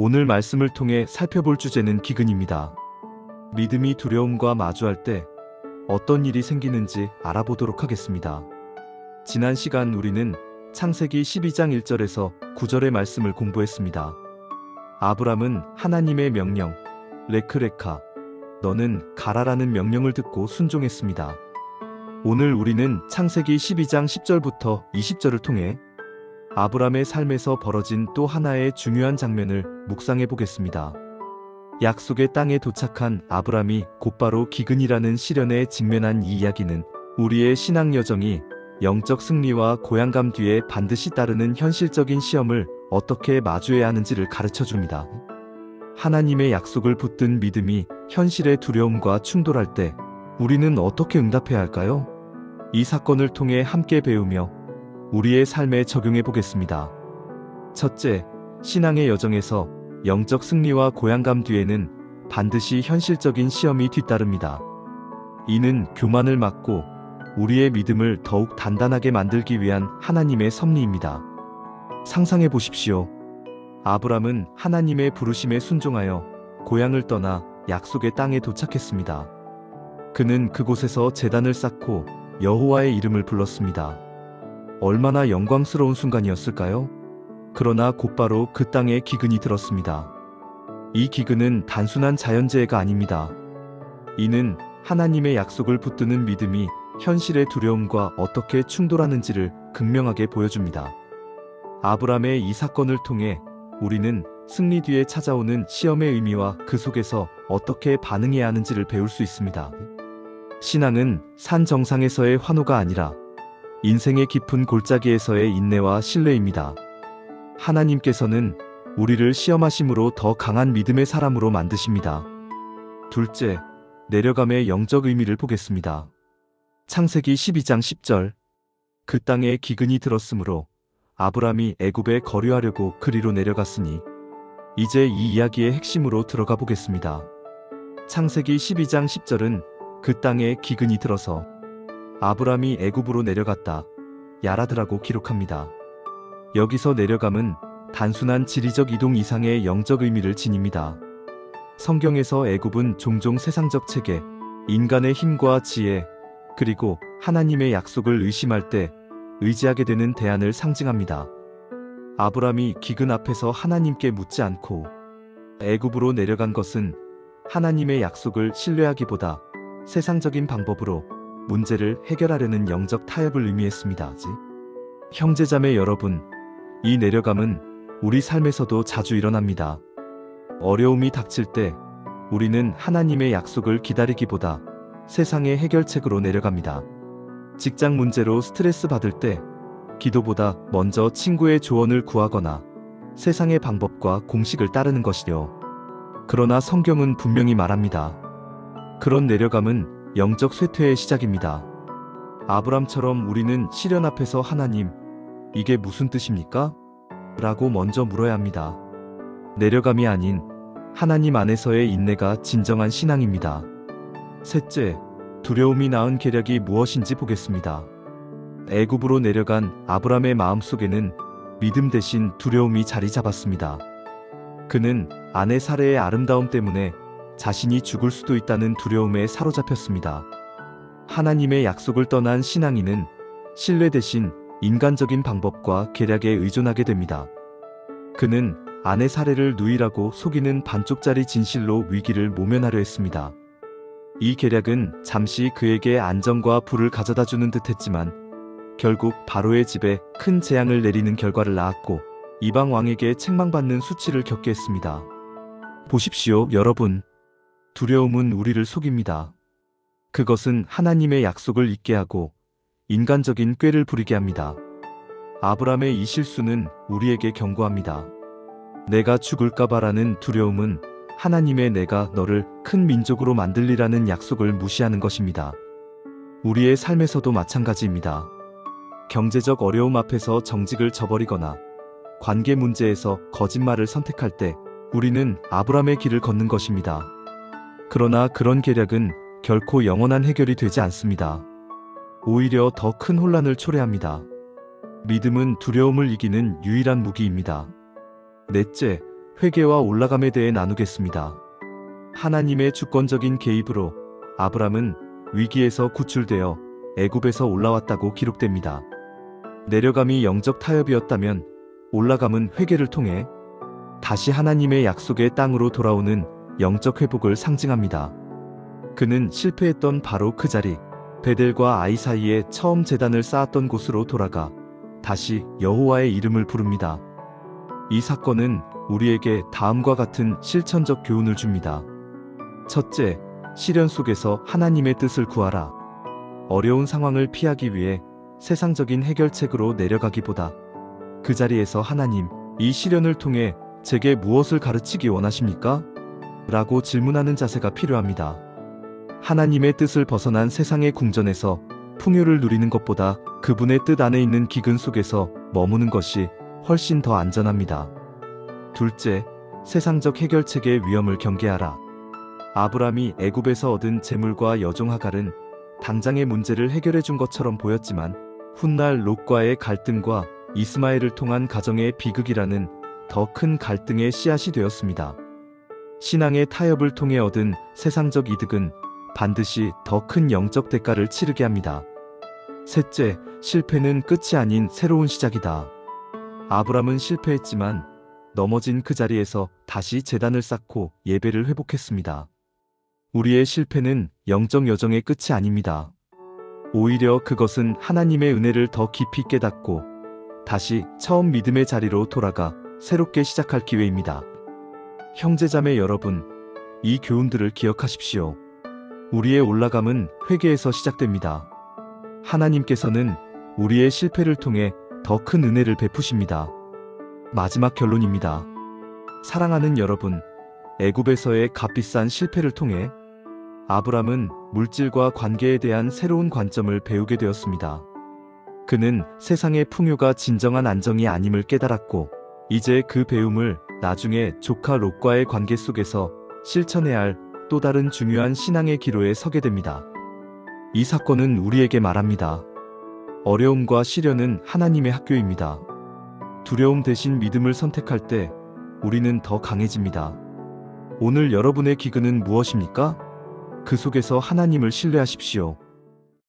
오늘 말씀을 통해 살펴볼 주제는 기근입니다. 믿음이 두려움과 마주할 때 어떤 일이 생기는지 알아보도록 하겠습니다. 지난 시간 우리는 창세기 12장 1절에서 9절의 말씀을 공부했습니다. 아브람은 하나님의 명령, 레크레카, 너는 가라라는 명령을 듣고 순종했습니다. 오늘 우리는 창세기 12장 10절부터 20절을 통해 아브람의 삶에서 벌어진 또 하나의 중요한 장면을 묵상해 보겠습니다. 약속의 땅에 도착한 아브람이 곧바로 기근이라는 시련에 직면한 이 이야기는 우리의 신앙 여정이 영적 승리와 고향감 뒤에 반드시 따르는 현실적인 시험을 어떻게 마주해야 하는지를 가르쳐 줍니다. 하나님의 약속을 붙든 믿음이 현실의 두려움과 충돌할 때 우리는 어떻게 응답해야 할까요? 이 사건을 통해 함께 배우며 우리의 삶에 적용해 보겠습니다. 첫째, 신앙의 여정에서 영적 승리와 고향감 뒤에는 반드시 현실적인 시험이 뒤따릅니다. 이는 교만을 막고 우리의 믿음을 더욱 단단하게 만들기 위한 하나님의 섭리입니다. 상상해 보십시오. 아브람은 하나님의 부르심에 순종하여 고향을 떠나 약속의 땅에 도착했습니다. 그는 그곳에서 제단을 쌓고 여호와의 이름을 불렀습니다. 얼마나 영광스러운 순간이었을까요? 그러나 곧바로 그 땅에 기근이 들었습니다. 이 기근은 단순한 자연재해가 아닙니다. 이는 하나님의 약속을 붙드는 믿음이 현실의 두려움과 어떻게 충돌하는지를 극명하게 보여줍니다. 아브람의 이 사건을 통해 우리는 승리 뒤에 찾아오는 시험의 의미와 그 속에서 어떻게 반응해야 하는지를 배울 수 있습니다. 신앙은 산 정상에서의 환호가 아니라 인생의 깊은 골짜기에서의 인내와 신뢰입니다. 하나님께서는 우리를 시험하심으로 더 강한 믿음의 사람으로 만드십니다. 둘째, 내려감의 영적 의미를 보겠습니다. 창세기 12장 10절. 그 땅에 기근이 들었으므로 아브람이 애굽에 거류하려고 그리로 내려갔으니. 이제 이 이야기의 핵심으로 들어가 보겠습니다. 창세기 12장 10절은 그 땅에 기근이 들어서 아브람이 애굽으로 내려갔다, 야라드라고 기록합니다. 여기서 내려감은 단순한 지리적 이동 이상의 영적 의미를 지닙니다. 성경에서 애굽은 종종 세상적 체계, 인간의 힘과 지혜, 그리고 하나님의 약속을 의심할 때 의지하게 되는 대안을 상징합니다. 아브람이 기근 앞에서 하나님께 묻지 않고 애굽으로 내려간 것은 하나님의 약속을 신뢰하기보다 세상적인 방법으로 문제를 해결하려는 영적 타협을 의미했습니다. 형제자매 여러분, 이 내려감은 우리 삶에서도 자주 일어납니다. 어려움이 닥칠 때 우리는 하나님의 약속을 기다리기보다 세상의 해결책으로 내려갑니다. 직장 문제로 스트레스 받을 때 기도보다 먼저 친구의 조언을 구하거나 세상의 방법과 공식을 따르는 것이요. 그러나 성경은 분명히 말합니다. 그런 내려감은 영적 쇠퇴의 시작입니다. 아브람처럼 우리는 시련 앞에서 하나님, 이게 무슨 뜻입니까? 라고 먼저 물어야 합니다. 내려감이 아닌 하나님 안에서의 인내가 진정한 신앙입니다. 셋째, 두려움이 낳은 계략이 무엇인지 보겠습니다. 애굽으로 내려간 아브람의 마음속에는 믿음 대신 두려움이 자리 잡았습니다. 그는 아내 사레의 아름다움 때문에 자신이 죽을 수도 있다는 두려움에 사로잡혔습니다. 하나님의 약속을 떠난 신앙인은 신뢰 대신 인간적인 방법과 계략에 의존하게 됩니다. 그는 아내 사레를 누이라고 속이는 반쪽짜리 진실로 위기를 모면하려 했습니다. 이 계략은 잠시 그에게 안정과 부를 가져다주는 듯했지만 결국 바로의 집에 큰 재앙을 내리는 결과를 낳았고 이방 왕에게 책망받는 수치를 겪게 했습니다. 보십시오, 여러분. 두려움은 우리를 속입니다. 그것은 하나님의 약속을 잊게 하고 인간적인 꾀를 부리게 합니다. 아브람의 이 실수는 우리에게 경고합니다. 내가 죽을까봐라는 두려움은 하나님의 내가 너를 큰 민족으로 만들리라는 약속을 무시하는 것입니다. 우리의 삶에서도 마찬가지입니다. 경제적 어려움 앞에서 정직을 저버리거나 관계 문제에서 거짓말을 선택할 때 우리는 아브람의 길을 걷는 것입니다. 그러나 그런 계략은 결코 영원한 해결이 되지 않습니다. 오히려 더 큰 혼란을 초래합니다. 믿음은 두려움을 이기는 유일한 무기입니다. 넷째, 회개와 올라감에 대해 나누겠습니다. 하나님의 주권적인 개입으로 아브람은 위기에서 구출되어 애굽에서 올라왔다고 기록됩니다. 내려감이 영적 타협이었다면 올라감은 회개를 통해 다시 하나님의 약속의 땅으로 돌아오는 영적 회복을 상징합니다. 그는 실패했던 바로 그 자리, 베델과 아이 사이에 처음 제단을 쌓았던 곳으로 돌아가 다시 여호와의 이름을 부릅니다. 이 사건은 우리에게 다음과 같은 실천적 교훈을 줍니다. 첫째, 시련 속에서 하나님의 뜻을 구하라. 어려운 상황을 피하기 위해 세상적인 해결책으로 내려가기보다 그 자리에서 하나님, 이 시련을 통해 제게 무엇을 가르치기 원하십니까? 라고 질문하는 자세가 필요합니다. 하나님의 뜻을 벗어난 세상의 궁전에서 풍요를 누리는 것보다 그분의 뜻 안에 있는 기근 속에서 머무는 것이 훨씬 더 안전합니다. 둘째, 세상적 해결책의 위험을 경계하라. 아브람이 애굽에서 얻은 재물과 여종 하갈은 당장의 문제를 해결해 준 것처럼 보였지만 훗날 롯과의 갈등과 이스마엘을 통한 가정의 비극이라는 더 큰 갈등의 씨앗이 되었습니다. 신앙의 타협을 통해 얻은 세상적 이득은 반드시 더 큰 영적 대가를 치르게 합니다. 셋째, 실패는 끝이 아닌 새로운 시작이다. 아브람은 실패했지만 넘어진 그 자리에서 다시 제단을 쌓고 예배를 회복했습니다. 우리의 실패는 영적 여정의 끝이 아닙니다. 오히려 그것은 하나님의 은혜를 더 깊이 깨닫고 다시 처음 믿음의 자리로 돌아가 새롭게 시작할 기회입니다. 형제자매 여러분, 이 교훈들을 기억하십시오. 우리의 올라감은 회개에서 시작됩니다. 하나님께서는 우리의 실패를 통해 더 큰 은혜를 베푸십니다. 마지막 결론입니다. 사랑하는 여러분, 애굽에서의 값비싼 실패를 통해 아브람은 물질과 관계에 대한 새로운 관점을 배우게 되었습니다. 그는 세상의 풍요가 진정한 안정이 아님을 깨달았고, 이제 그 배움을 나중에 조카 롯과의 관계 속에서 실천해야 할 또 다른 중요한 신앙의 기로에 서게 됩니다. 이 사건은 우리에게 말합니다. 어려움과 시련은 하나님의 학교입니다. 두려움 대신 믿음을 선택할 때 우리는 더 강해집니다. 오늘 여러분의 기근은 무엇입니까? 그 속에서 하나님을 신뢰하십시오.